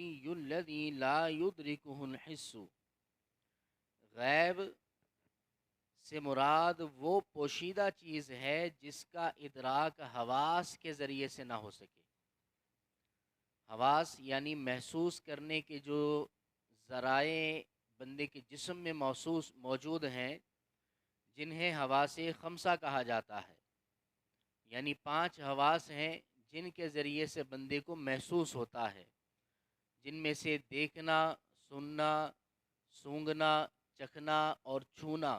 الخفی الذی لا یدرکہ الحس، غیب سے مراد وہ پوشیدہ چیز ہے جس کا ادراک حواس کے ذریعے سے نہ ہو سکے۔ حواس یعنی محسوس کرنے کے جو ذرائع بندے کے جسم میں موجود ہیں، جنہیں حواس خمسہ کہا جاتا ہے، یعنی 5 حواس ہیں جن کے ذریعے سے بندے کو محسوس ہوتا ہے، جن میں سے دیکھنا، سننا، سونگھنا، چکھنا اور چھونا،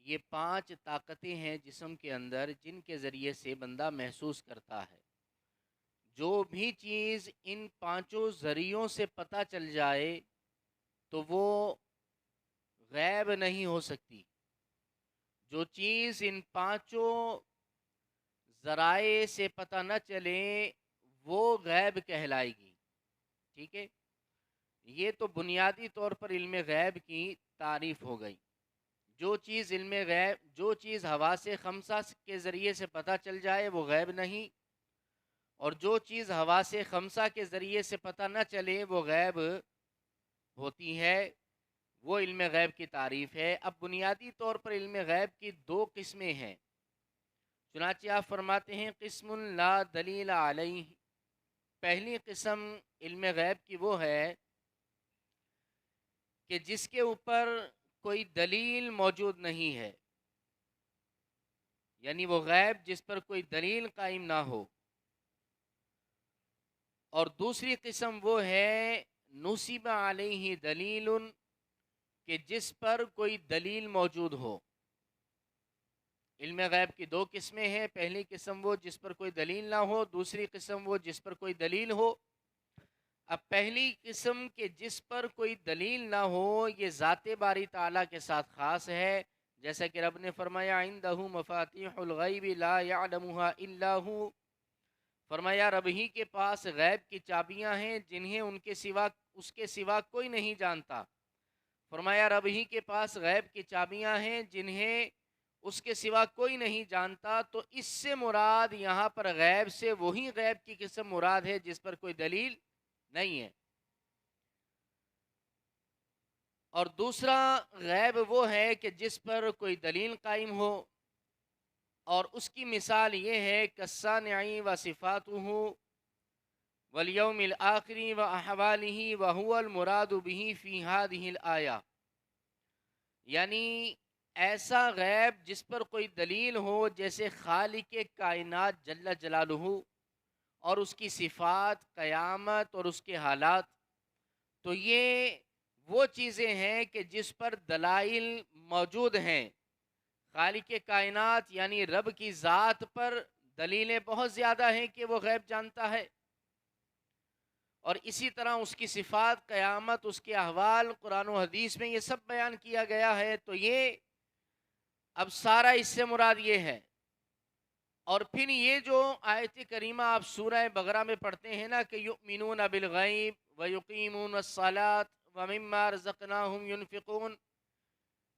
یہ 5 طاقتیں ہیں جسم کے اندر جن کے ذریعے سے بندہ محسوس کرتا ہے۔ جو بھی چیز ان 5 ذریعوں سے پتہ چل جائے تو وہ غیب نہیں ہو سکتی۔ جو چیز ان 5 ذرائع سے پتہ نہ چلے وہ غیب کہلائے گی، ٹھیک ہے؟ یہ تو بنیادی طور پر علم غیب کی تعریف ہو گئی۔ جو چیز حواس خمسہ کے ذریعے سے پتہ چل جائے وہ غیب نہیں، اور جو چیز حواس خمسہ کے ذریعے سے پتہ نہ چلے وہ غیب ہوتی ہے، وہ علم غیب کی تعریف ہے۔ اب بنیادی طور پر علم غیب کی 2 قسمیں ہیں، چنانچہ آپ فرماتے ہیں قسم لا دلیل علیہ۔ پہلی قسم علم غیب کی وہ ہے کہ جس کے اوپر کوئی دلیل موجود نہیں ہے، یعنی وہ غیب جس پر کوئی دلیل قائم نہ ہو۔ اور دوسری قسم وہ ہے نصب علیہ دلیل، کہ جس پر کوئی دلیل موجود ہو۔ علم غیب کی 2 قسمیں ہیں، پہلی قسم وہ جس پر کوئی دلیل نہ ہو، دوسری قسم وہ جس پر کوئی دلیل ہو۔ اب پہلی قسم کے جس پر کوئی دلیل نہ ہو یہ ذات باری تعالیٰ کے ساتھ خاص ہے، جیسا کہ رب نے فرمایا عندہ مفاتیح الغیب لا يعلمها الا هو، فرمایا رب ہی کے پاس غیب کی چابیاں ہیں جنہیں اس کے سوا کوئی نہیں جانتا۔ فرمایا رب ہی کے پاس غیب کی چابیاں ہیں جنہیں اس کے سوا کوئی نہیں جانتا، تو اس سے مراد یہاں پر غیب سے وہی غیب کی قسم مراد ہے جس پر کوئی دلیل نہیں ہے۔ اور دوسرا غیب وہ ہے کہ جس پر کوئی دلیل قائم ہو، اور اس کی مثال یہ ہے کالصانع وصفاتہ والیوم الآخر واحوالہ وہو المراد بہ فی ہذہ الآیہ، یعنی ایسا غیب جس پر کوئی دلیل ہو جیسے خالق کائنات جل جلالہ اور اس کی صفات، قیامت اور اس کے حالات، تو یہ وہ چیزیں ہیں کہ جس پر دلائل موجود ہیں۔ خالق کائنات یعنی رب کی ذات پر دلیلیں بہت زیادہ ہیں کہ وہ غیب جانتا ہے، اور اسی طرح اس کی صفات، قیامت، اس کے احوال قرآن و حدیث میں یہ سب بیان کیا گیا ہے۔ تو یہ اب سارا اس سے مراد یہ ہے۔ اور پھر یہ جو آیت کریمہ آپ سورہ بقرہ میں پڑھتے ہیں نا کہ یؤمنون بالغیب ویقیمون الصلاۃ ومما رزقناہم ینفقون،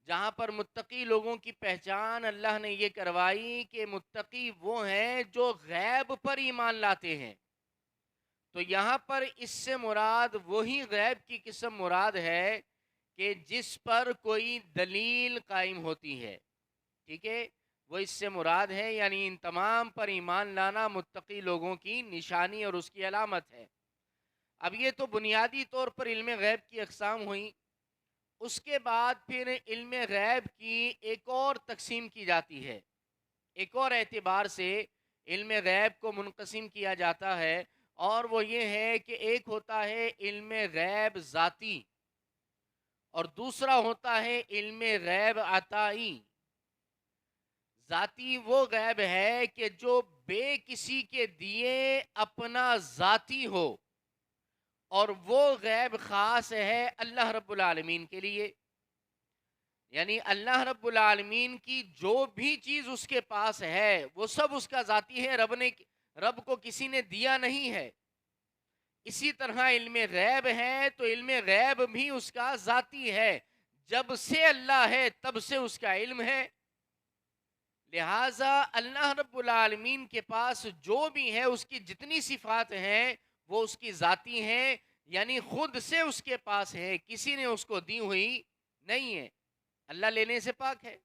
جہاں پر متقی لوگوں کی پہچان اللہ نے یہ کروائی کہ متقی وہ ہیں جو غیب پر ایمان لاتے ہیں، تو یہاں پر اس سے مراد وہی غیب کی قسم مراد ہے کہ جس پر کوئی دلیل قائم ہوتی ہے، ٹھیک ہے؟ وہ اس سے مراد ہے، یعنی ان تمام پر ایمان لانا متقی لوگوں کی نشانی اور اس کی علامت ہے۔ اب یہ تو بنیادی طور پر علم غیب کی اقسام ہوئیں۔ اس کے بعد پھر علم غیب کی ایک اور تقسیم کی جاتی ہے، ایک اور اعتبار سے علم غیب کو منقسم کیا جاتا ہے، اور وہ یہ ہے کہ ایک ہوتا ہے علم غیب ذاتی، اور دوسرا ہوتا ہے علم غیب عطائی۔ ذاتی وہ غیب ہے کہ جو بے کسی کے دیے اپنا ذاتی ہو، اور وہ غیب خاص ہے اللہ رب العالمین کے لیے، یعنی اللہ رب العالمین کی جو بھی چیز اس کے پاس ہے وہ سب اس کا ذاتی ہے، رب کو کسی نے دیا نہیں ہے۔ اسی طرح علم غیب ہے تو علم غیب بھی اس کا ذاتی ہے، جب سے اللہ ہے تب سے اس کا علم ہے۔ لہٰذا اللہ رب العالمین کے پاس جو بھی ہے، اس کی جتنی صفات ہیں وہ اس کی ذاتی ہیں، یعنی خود سے اس کے پاس ہے، کسی نے اس کو دی ہوئی نہیں ہے، اللہ لینے سے پاک ہے۔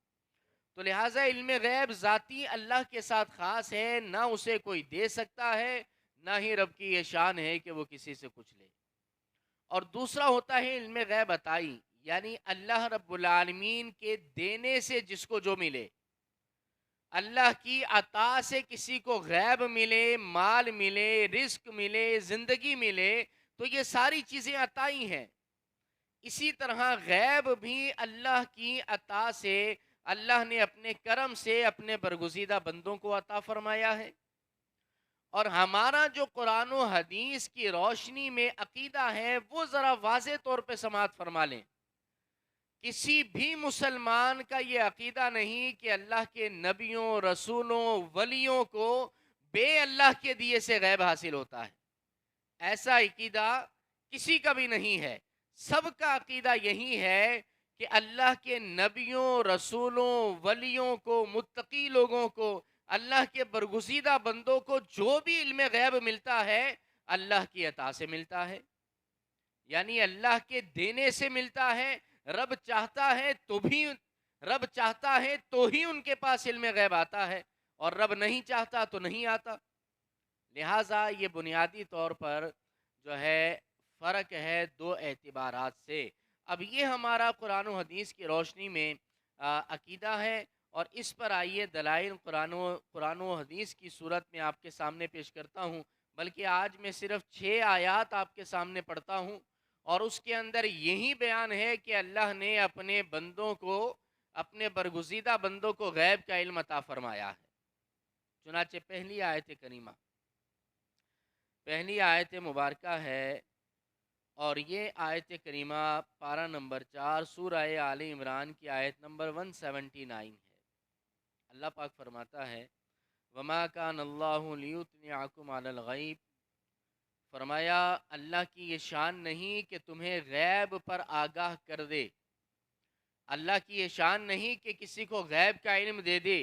تو لہٰذا علم غیب ذاتی اللہ کے ساتھ خاص ہے، نہ اسے کوئی دے سکتا ہے، نہ ہی رب کی یہ شان ہے کہ وہ کسی سے کچھ لے۔ اور دوسرا ہوتا ہے علم غیب عطائی، یعنی اللہ رب العالمین کے دینے سے جس کو جو ملے، اللہ کی عطا سے کسی کو غیب ملے، مال ملے، رزق ملے، زندگی ملے، تو یہ ساری چیزیں عطائی ہیں۔ اسی طرح غیب بھی اللہ کی عطا سے، اللہ نے اپنے کرم سے اپنے برگزیدہ بندوں کو عطا فرمایا ہے۔ اور ہمارا جو قرآن و حدیث کی روشنی میں عقیدہ ہے وہ ذرا واضح طور پہ سماعت فرما لیں۔ کسی بھی مسلمان کا یہ عقیدہ نہیں کہ اللہ کے نبیوں، رسولوں، ولیوں کو بے اللہ کے دیے سے غیب حاصل ہوتا ہے، ایسا عقیدہ کسی کا بھی نہیں ہے۔ سب کا عقیدہ یہی ہے کہ اللہ کے نبیوں، رسولوں، ولیوں کو، متقی لوگوں کو، اللہ کے برگزیدہ بندوں کو جو بھی علم غیب ملتا ہے اللہ کی عطا سے ملتا ہے، یعنی اللہ کے دینے سے ملتا ہے۔ رب چاہتا ہے تو ہی ان کے پاس علم غیب آتا ہے، اور رب نہیں چاہتا تو نہیں آتا۔ لہٰذا یہ بنیادی طور پر جو ہے فرق ہے دو اعتبارات سے۔ اب یہ ہمارا قرآن و حدیث کی روشنی میں عقیدہ ہے، اور اس پر آئیے دلائل قرآن و حدیث کی صورت میں آپ کے سامنے پیش کرتا ہوں۔ بلکہ آج میں صرف 6 آیات آپ کے سامنے پڑھتا ہوں، اور اس کے اندر یہی بیان ہے کہ اللہ نے اپنے بندوں کو، اپنے برگزیدہ بندوں کو غیب کا علم عطا فرمایا ہے۔ چنانچہ پہلی آیت مبارکہ ہے، اور یہ آیت کریمہ پارہ نمبر 4 سورہ آل عمران کی آیت نمبر 179 ہے۔ اللہ پاک فرماتا ہے وَمَا كَانَ اللَّهُ لِيُطْلِعَكُمْ عَلَى الْغَيْبِ، فرمایا اللہ کی یہ شان نہیں کہ تمہیں غیب پر آگاہ کر دے، اللہ کی یہ شان نہیں کہ کسی کو غیب کا علم دے دے۔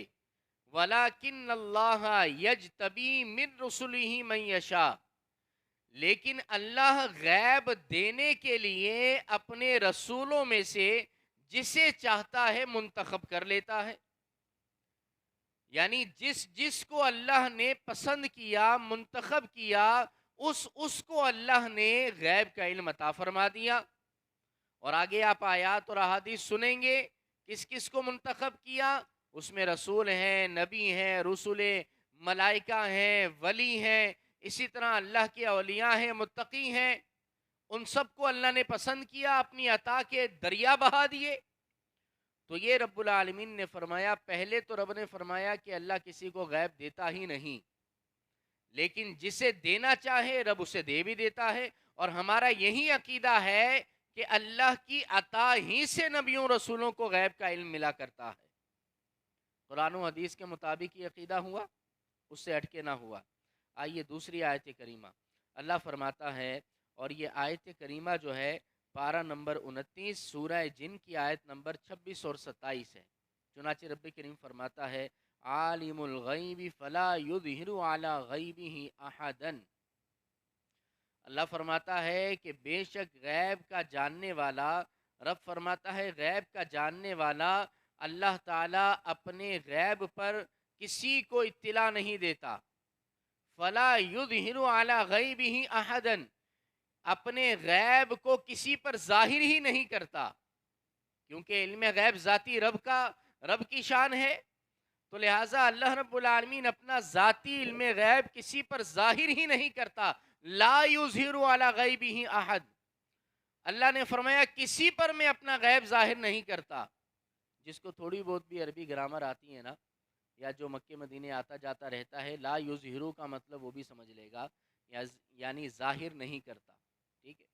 وَلَكِنَّ اللَّهَ يَجْتَبِي مِن رُسُلِهِ مَن يَشَاءُ، لیکن اللہ غیب دینے کے لیے اپنے رسولوں میں سے جسے چاہتا ہے منتخب کر لیتا ہے، یعنی جس کو اللہ نے پسند کیا، منتخب کیا، اس کو اللہ نے غیب کا علم عطا فرما دیا۔ اور آگے آپ آیات اور احادیث سنیں گے کس کس کو منتخب کیا، اس میں رسول ہیں، نبی ہیں، رسول، ملائکہ ہیں، ولی ہیں، اسی طرح اللہ کے اولیاء ہیں، متقی ہیں، ان سب کو اللہ نے پسند کیا، اپنی عطا کے دریا بہا دیے۔ تو یہ رب العالمین نے فرمایا، پہلے تو رب نے فرمایا کہ اللہ کسی کو غیب دیتا ہی نہیں، لیکن جسے دینا چاہے رب اسے دے بھی دیتا ہے۔ اور ہمارا یہی عقیدہ ہے کہ اللہ کی عطا ہی سے نبیوں رسولوں کو غیب کا علم ملا کرتا ہے۔ قرآن و حدیث کے مطابق یہ عقیدہ ہوا، اس سے ہٹ کے نہ ہوا۔ آئیے دوسری آیت کریمہ، اللہ فرماتا ہے، اور یہ آیت کریمہ جو ہے پارہ نمبر 29 سورہ جن کی آیت نمبر 26 اور 27 ہے۔ چنانچہ رب کریم فرماتا ہے عالم الغیب فلا یظہر علی غیبہ احدا، اللہ فرماتا ہے کہ بے شک غیب کا جاننے والا، رب فرماتا ہے غیب کا جاننے والا اللہ تعالیٰ اپنے غیب پر کسی کو اطلاع نہیں دیتا۔ فلا یظہر علی غیبہ احدا، اپنے غیب کو کسی پر ظاہر ہی نہیں کرتا، کیونکہ علم غیب ذاتی رب کی شان ہے۔ تو لہٰذا اللہ رب العالمین اپنا ذاتی علم غیب کسی پر ظاہر ہی نہیں کرتا۔ لا یظہر علی غیبہ احد، اللہ نے فرمایا کسی پر میں اپنا غیب ظاہر نہیں کرتا۔ جس کو تھوڑی بہت بھی عربی گرامر آتی ہے نا، یا جو مکے مدینے آتا جاتا رہتا ہے، لا یظہرو کا مطلب وہ بھی سمجھ لے گا، یعنی ظاہر نہیں کرتا، ٹھیک ہے۔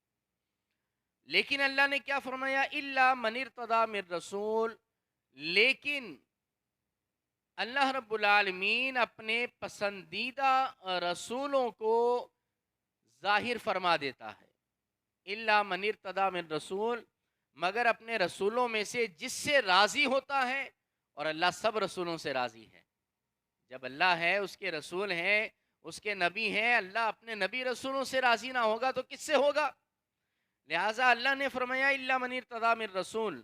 لیکن اللہ نے کیا فرمایا الا من ارتضی من رسول، لیکن اللہ رب العالمین اپنے پسندیدہ رسولوں کو ظاہر فرما دیتا ہے۔ الا من ارتضی من رسول، مگر اپنے رسولوں میں سے جس سے راضی ہوتا ہے، اور اللہ سب رسولوں سے راضی ہے۔ جب اللہ ہے، اس کے رسول ہیں، اس کے نبی ہیں، اللہ اپنے نبی رسولوں سے راضی نہ ہوگا تو کس سے ہوگا؟ لہٰذا اللہ نے فرمایا الا من ارتضی من رسول،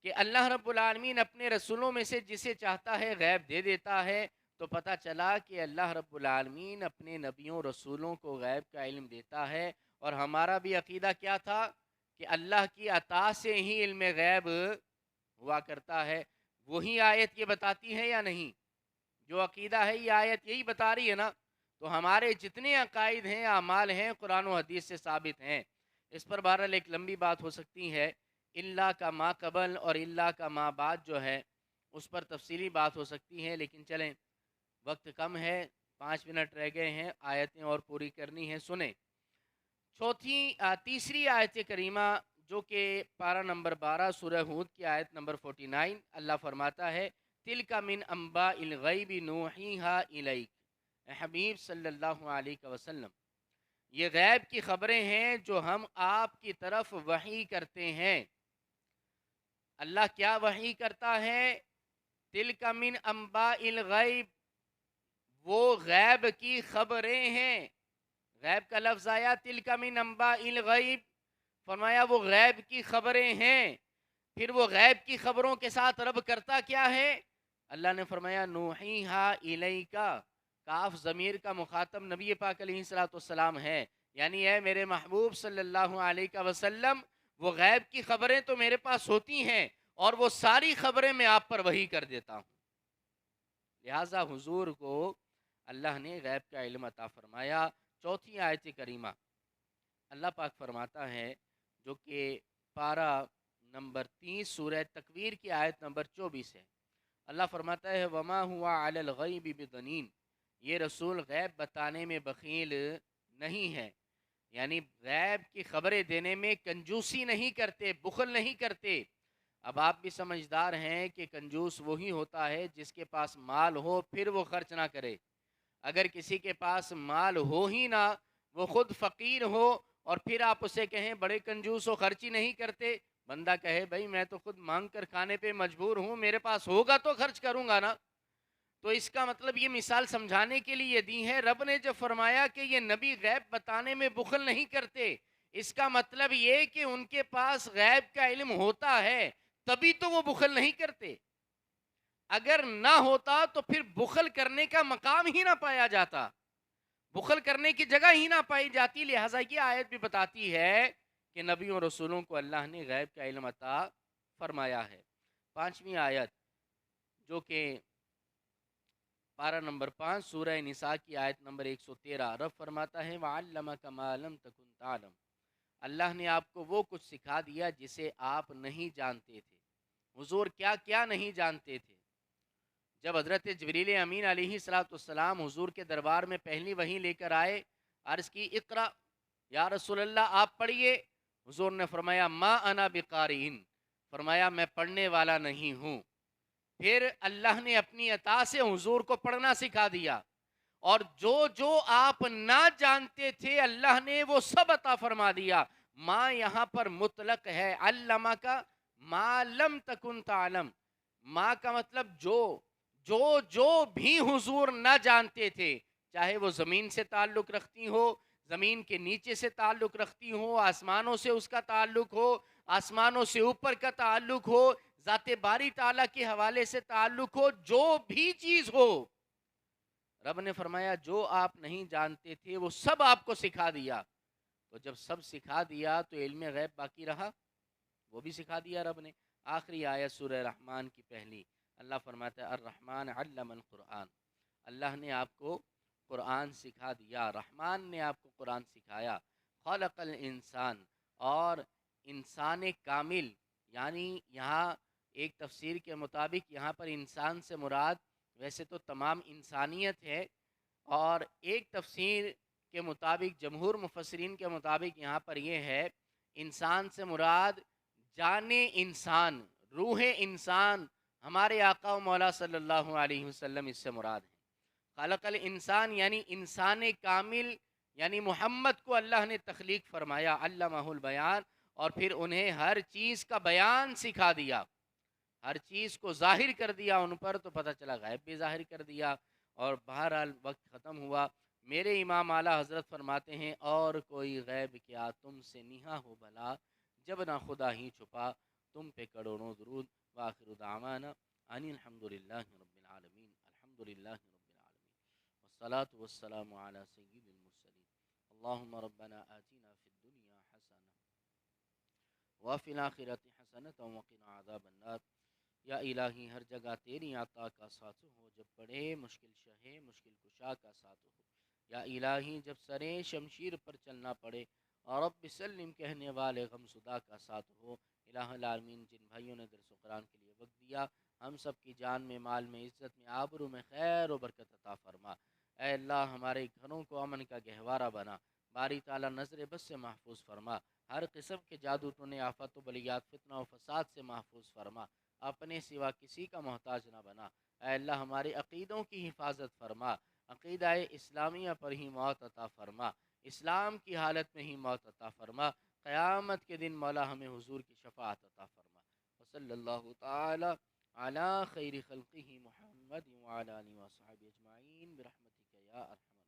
کہ اللہ رب العالمین اپنے رسولوں میں سے جسے چاہتا ہے غیب دے دیتا ہے۔ تو پتہ چلا کہ اللہ رب العالمین اپنے نبیوں رسولوں کو غیب کا علم دیتا ہے، اور ہمارا بھی عقیدہ کیا تھا کہ اللہ کی عطا سے ہی علم غیب ہوا کرتا ہے۔ وہی آیت یہ بتاتی ہے یا نہیں؟ جو عقیدہ ہے یہ آیت یہی بتا رہی ہے نا؟ تو ہمارے جتنے عقائد ہیں، اعمال ہیں، قرآن و حدیث سے ثابت ہیں۔ اس پر بہرحال ایک لمبی بات ہو سکتی ہے، اللہ کا ما قبل اور اللہ کا ما بعد جو ہے اس پر تفصیلی بات ہو سکتی ہے، لیکن چلیں وقت کم ہے، 5 منٹ رہ گئے ہیں، آیتیں اور پوری کرنی ہیں۔ سنیں تیسری آیت کریمہ جو کہ پارہ نمبر 12 سورہ ہود کی آیت نمبر 49، اللہ فرماتا ہے تِلْکَ مِنْ أَنْبَاءِ الْغَيْبِ نُوحِیہَا اِلَیْکَ، اے حبیب صلی اللہ علیہ وسلم، یہ غیب کی خبریں ہیں جو ہم آپ کی طرف وحی کرتے ہیں۔ اللہ کیا وحی کرتا ہے؟ تِلْکَ مِنْ أَنْبَاءِ الْغَیْبِ، وہ غیب کی خبریں ہیں۔ غیب کا لفظ آیا تِلْکَ مِنْ أَنْبَاءِ الْغَیْبِ، فرمایا وہ غیب کی خبریں ہیں۔ پھر وہ غیب کی خبروں کے ساتھ رب کرتا کیا ہے؟ اللہ نے فرمایا نوحیہا الیکا، کاف ضمیر کا مخاطب نبی پاک علیہ السلام ہے، یعنی اے میرے محبوب صلی اللہ علیہ وسلم، وہ غیب کی خبریں تو میرے پاس ہوتی ہیں، اور وہ ساری خبریں میں آپ پر وحی کر دیتا ہوں۔ لہٰذا حضور کو اللہ نے غیب کا علم عطا فرمایا۔ چوتھی آیت کریمہ اللہ پاک فرماتا ہے، جو کہ پارہ نمبر 30 سورہ تکویر کی آیت نمبر 24 ہے۔ اللہ فرماتا ہے وما ہوا علی الغیب بضنین، یہ رسول غیب بتانے میں بخیل نہیں ہے، یعنی غیب کی خبریں دینے میں کنجوسی نہیں کرتے، بخل نہیں کرتے۔ اب آپ بھی سمجھدار ہیں کہ کنجوس وہی ہوتا ہے جس کے پاس مال ہو پھر وہ خرچ نہ کرے۔ اگر کسی کے پاس مال ہو ہی نہ، وہ خود فقیر ہو، اور پھر آپ اسے کہیں بڑے کنجوس ہو، خرچ ہی نہیں کرتے، بندہ کہے بھائی میں تو خود مانگ کر کھانے پہ مجبور ہوں، میرے پاس ہوگا تو خرچ کروں گا نا۔ تو اس کا مطلب یہ مثال سمجھانے کے لیے دی ہے۔ رب نے جو فرمایا کہ یہ نبی غیب بتانے میں بخل نہیں کرتے، اس کا مطلب یہ کہ ان کے پاس غیب کا علم ہوتا ہے، تبھی تو وہ بخل نہیں کرتے۔ اگر نہ ہوتا تو پھر بخل کرنے کا مقام ہی نہ پایا جاتا، بخل کرنے کی جگہ ہی نہ پائی جاتی۔ لہٰذا یہ آیت بھی بتاتی ہے کہ نبیوں رسولوں کو اللہ نے غیب کا علم عطا فرمایا ہے۔ 5ویں آیت جو کہ پارہ نمبر 5 سورہ نساء کی آیت نمبر 113، رب فرماتا ہے وَعَلَّمَكَ مَا لَمْ تَكُنْ تَعْلَمْ، اللہ نے آپ کو وہ کچھ سکھا دیا جسے آپ نہیں جانتے تھے۔ حضور کیا کیا نہیں جانتے تھے؟ جب حضرت جبریل امین علیہ السلام حضور کے دربار میں پہلی وحی لے کر آئے، عرض کی اقرا یا رسول اللہ آپ پڑھیے۔ حضور نے فرمایا ما انا بقارئ، فرمایا میں پڑھنے والا نہیں ہوں۔ پھر اللہ نے اپنی عطا سے حضور کو پڑھنا سکھا دیا، اور جو جو آپ نہ جانتے تھے اللہ نے وہ سب عطا فرما دیا۔ ما یہاں پر مطلق ہے، علمہ کا ما لم تکن تعلم، ما کا مطلب جو بھی حضور نہ جانتے تھے، چاہے وہ زمین سے تعلق رکھتی ہو، زمین کے نیچے سے تعلق رکھتی ہو، آسمانوں سے اس کا تعلق ہو، آسمانوں سے اوپر کا تعلق ہو، ذات باری تعالیٰ کے حوالے سے تعلق ہو، جو بھی چیز ہو، رب نے فرمایا جو آپ نہیں جانتے تھے وہ سب آپ کو سکھا دیا۔ تو جب سب سکھا دیا تو علم غیب باقی رہا؟ وہ بھی سکھا دیا رب نے۔ آخری آیت سورہ رحمان کی پہلی، اللہ فرماتا ہے الرحمن علم القرآن، اللہ نے آپ کو قرآن سکھا دیا، رحمان نے آپ کو قرآن سکھایا۔ خلق الانسان، اور انسان کامل، یعنی یہاں ایک تفسیر کے مطابق یہاں پر انسان سے مراد ویسے تو تمام انسانیت ہے، اور ایک تفسیر کے مطابق جمہور مفسرین کے مطابق یہاں پر یہ ہے انسان سے مراد جان انسان، روح انسان، ہمارے آقا و مولا صلی اللہ علیہ وسلم اس سے مراد ہے۔ خلق الانسان یعنی انسان کامل، یعنی محمد کو اللہ نے تخلیق فرمایا، علمہ البیان، اور پھر انہیں ہر چیز کا بیان سکھا دیا، ہر چیز کو ظاہر کر دیا ان پر، تو پتہ چلا غیب بھی ظاہر کر دیا۔ اور بہرحال وقت ختم ہوا، میرے امام اعلیٰ حضرت فرماتے ہیں اور کوئی غیب کیا تم سے نیہا ہو بھلا، جب نہ خدا ہی چھپا تم پہ کروڑوں درود۔ وآخر دعوانا ان الحمد للہ رب العالمین، الحمد للہ رب العالمین، والصلاة والسلام علی سید المرسلین۔ اللہم ربنا آتنا فی الدنیا حسنہ وفی الآخرۃ حسنۃ وقنا عذاب النار۔ یا الہی ہر جگہ تیری عطا کا ساتھ ہو، جب پڑے مشکل شہے مشکل کشا کا ساتھ ہو۔ یا الہی جب سرے شمشیر پر چلنا پڑے اور رب سلم کہنے والے غم زدہ کا ساتھ ہو۔ الہ العالمین، جن بھائیوں نے درس و قرآن کے لیے وقت دیا، ہم سب کی جان میں، مال میں، عزت میں، آبرو میں خیر و برکت عطا فرما۔ اے اللہ ہمارے گھروں کو امن کا گہوارہ بنا، باری تعالیٰ نظر بس سے محفوظ فرما، ہر قسم کے جادو ٹونے، آفت و بلیات، فتنہ و فساد سے محفوظ فرما، اپنے سوا کسی کا محتاج نہ بنا۔ اے اللہ ہمارے عقیدوں کی حفاظت فرما، عقیدہ اسلامیہ پر ہی موت عطا فرما، اسلام کی حالت میں ہی موت عطا فرما، قیامت کے دن مولا ہمیں حضور کی شفاعت عطا فرما۔ وصلی اللہ تعالی علی خیر خلقہ محمد وعلی آلہ وصحبہ اجمعین برحمتک یا ارحم